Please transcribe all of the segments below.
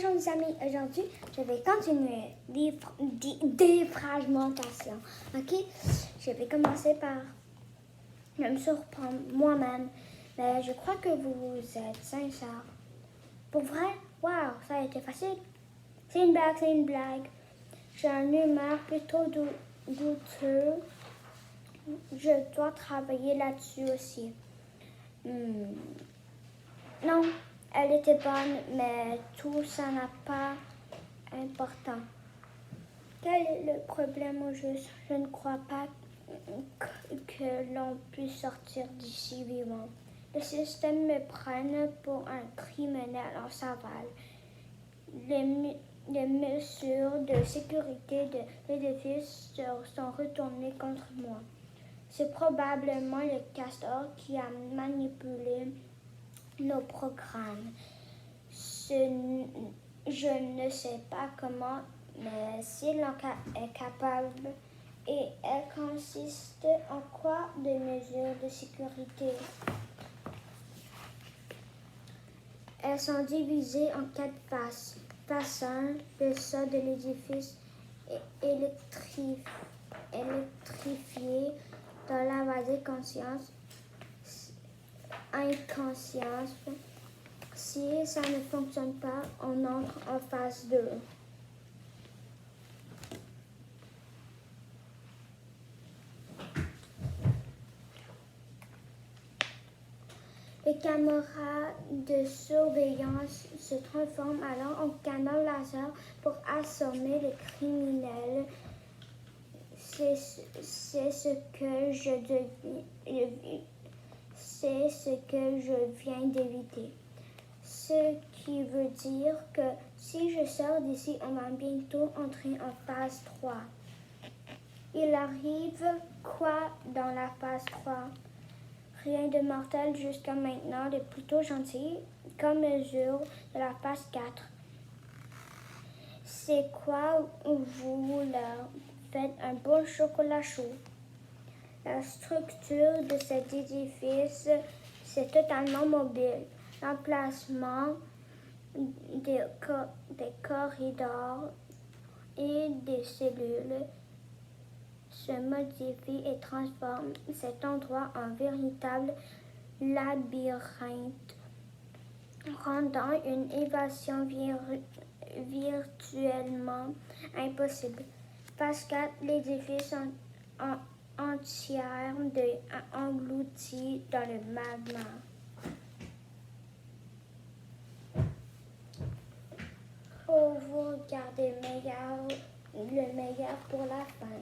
Bonjour les amis, aujourd'hui je vais continuer des fragmentations. Ok, je vais commencer par me surprendre moi-même, mais je crois que vous êtes sincères. Pour vrai, wow, ça a été facile. C'est une blague, c'est une blague. J'ai un humeur plutôt douteux. Je dois travailler là-dessus aussi. Non, elle était bonne, mais tout ça n'a pas important. Quel est le problème au juste? Je ne crois pas que l'on puisse sortir d'ici vivant. Le système me prend pour un criminel en savane. Les mesures de sécurité de l'édifice sont retournées contre moi. C'est probablement le castor qui a manipulé nos programmes. Je ne sais pas comment, mais s'il est capable, et elle consiste en quoi des mesures de sécurité? Elles sont divisées en 4 faces. Face 1, le sol de l'édifice est électrifié dans la vasée conscience, inconscience. Si ça ne fonctionne pas, on entre en phase 2. Les caméras de surveillance se transforment alors en canon laser pour assommer les criminels. C'est ce que je viens d'éviter. Ce qui veut dire que si je sors d'ici, on va bientôt entrer en phase 3. Il arrive quoi dans la phase 3? Rien de mortel jusqu'à maintenant, de plutôt gentil, comme mesure de la phase 4. C'est quoi vous leur faites un bon chocolat chaud? La structure de cet édifice, c'est totalement mobile. L'emplacement des corridors et des cellules se modifie et transforme cet endroit en véritable labyrinthe, rendant une évasion virtuellement impossible. Phase 4, l'édifice entière englouti dans le magma. Oh, vous gardez le meilleur pour la fin.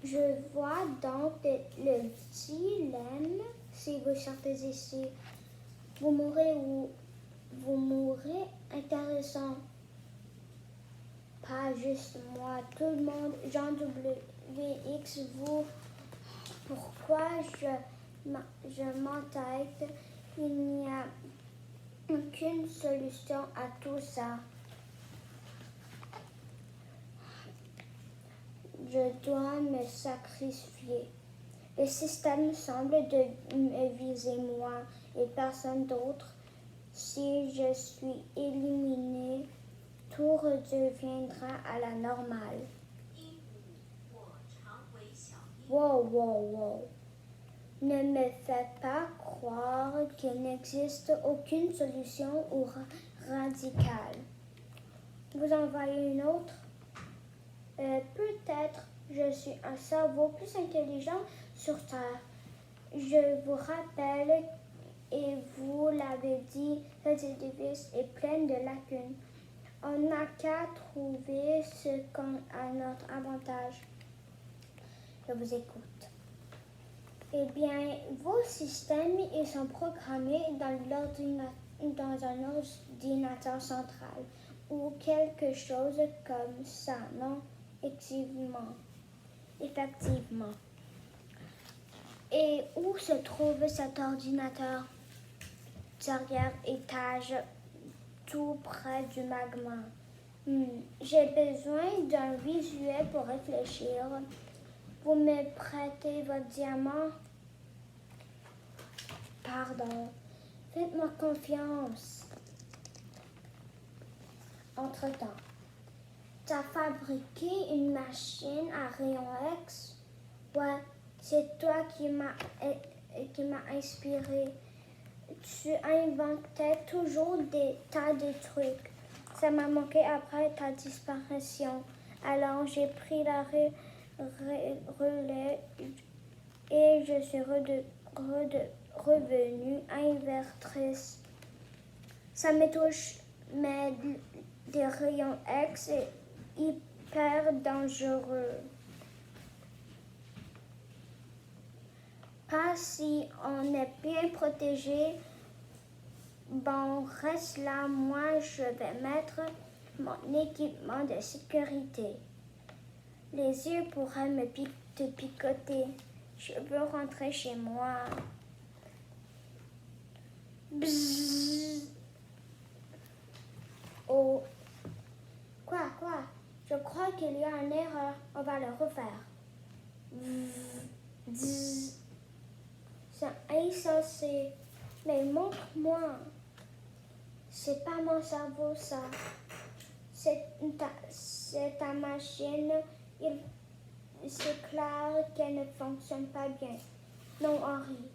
Je vois donc le dilemme. Si vous sortez ici, vous mourrez ou vous mourrez intéressant. Pas juste moi, tout le monde. Jean WX, vous. Pourquoi je m'entête? Il n'y a aucune solution à tout ça. Je dois me sacrifier. Le système semble me viser moi et personne d'autre. Si je suis éliminé, tout redeviendra à la normale. Wow. Ne me faites pas croire qu'il n'existe aucune solution ou radicale. Vous en voyez une autre? Peut-être je suis un cerveau plus intelligent sur Terre. Je vous rappelle, et vous l'avez dit, cet édifice est plein de lacunes. On n'a qu'à trouver ce qu'on a notre avantage. Je vous écoute. Eh bien, vos systèmes ils sont programmés dans un ordinateur central ou quelque chose comme ça, non? Effectivement. Et où se trouve cet ordinateur? Derrière étage, tout près du magma. J'ai besoin d'un visuel pour réfléchir. Vous me prêtez votre diamant? Pardon. Faites-moi confiance. Entre-temps, tu as fabriqué une machine à rayon X? Ouais, c'est toi qui m'a inspiré. Tu inventais toujours des tas de trucs. Ça m'a manqué après ta disparition. Alors j'ai pris la relais et je suis revenue invertrice. Ça me touche, mais des rayons X est hyper dangereux. Pas si on est bien protégé. Bon, reste là, moi je vais mettre mon équipement de sécurité. Les yeux pourraient te picoter. Je veux rentrer chez moi. Bzzz. Oh. Quoi? Je crois qu'il y a une erreur. On va le refaire. Bzzz. C'est insensé. Mais montre-moi. C'est pas mon cerveau, ça. C'est ta machine. C'est clair qu'elle ne fonctionne pas bien. Non, Henri.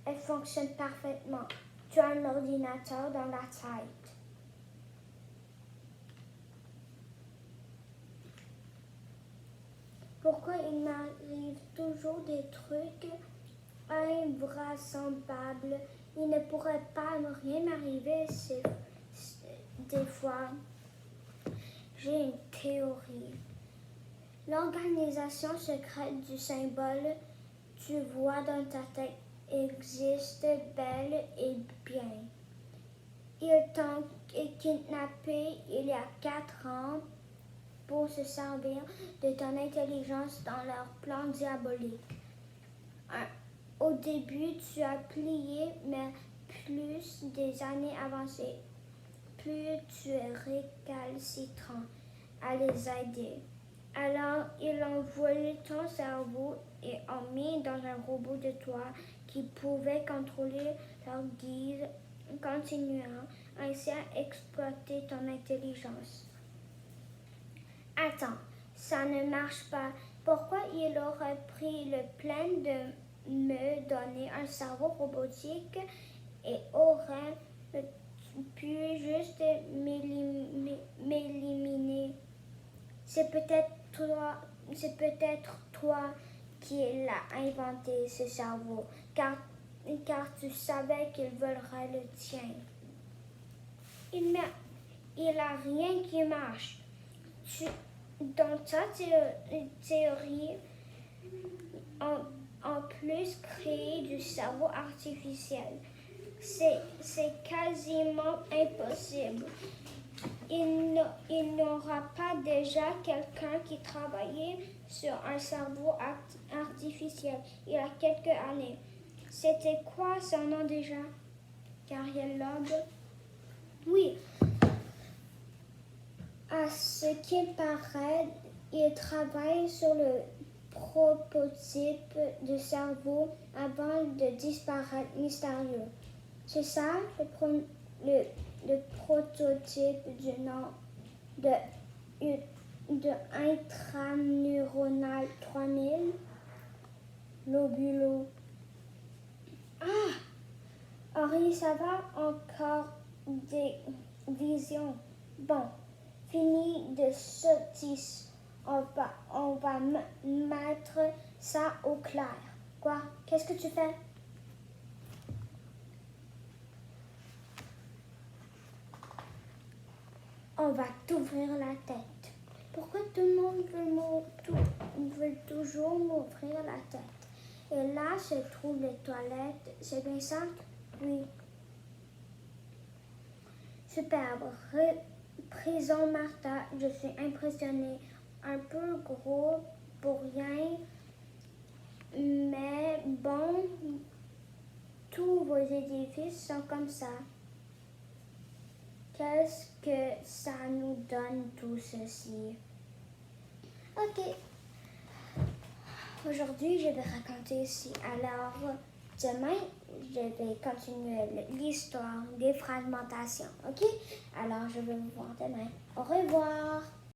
Elle fonctionne parfaitement. Tu as un ordinateur dans la tête. Pourquoi il m'arrive toujours des trucs invraisemblables? Il ne pourrait pas rien m'arriver des fois. J'ai une théorie. L'organisation secrète du symbole tu vois dans ta tête existe bel et bien. Ils t'ont kidnappé il y a 4 ans pour se servir de ton intelligence dans leur plan diabolique. Au début, tu as plié, mais plus des années avancées, plus tu es récalcitrant à les aider. Alors, ils ont volé ton cerveau et ont mis dans un robot de toi qui pouvait contrôler leur guide, continuant ainsi à exploiter ton intelligence. Attends, ça ne marche pas. Pourquoi il aurait pris le plan de me donner un cerveau robotique et aurait pu juste m'éliminer? C'est peut-être toi qui l'as inventé, ce cerveau, car tu savais qu'il volerait le tien. Il n'a rien qui marche. Dans ta théorie, en plus créer du cerveau artificiel, c'est quasiment impossible. Il n'aura pas déjà quelqu'un qui travaillait sur un cerveau artificiel il y a quelques années. C'était quoi son nom déjà? Ariel Loeb? Oui. À ce qu'il paraît, il travaille sur le prototype de cerveau avant de disparaître mystérieux. C'est ça, le prototype du nom de intraneuronal 3000, Lobulo. Ah! Henri, ça va encore des visions. Bon, fini de sottises. On va mettre ça au clair. Quoi? Qu'est-ce que tu fais? On va t'ouvrir la tête. Pourquoi tout le monde veut toujours m'ouvrir la tête? Et là se trouvent les toilettes. C'est bien ça? Oui. Superbe. Prison Martha, je suis impressionnée. Un peu gros pour rien, mais bon, tous vos édifices sont comme ça. Qu'est-ce que ça nous donne tout ceci? Ok. Aujourd'hui, je vais raconter ici. Alors, demain, je vais continuer l'histoire des fragmentations. OK? Alors, je vais vous voir demain. Au revoir!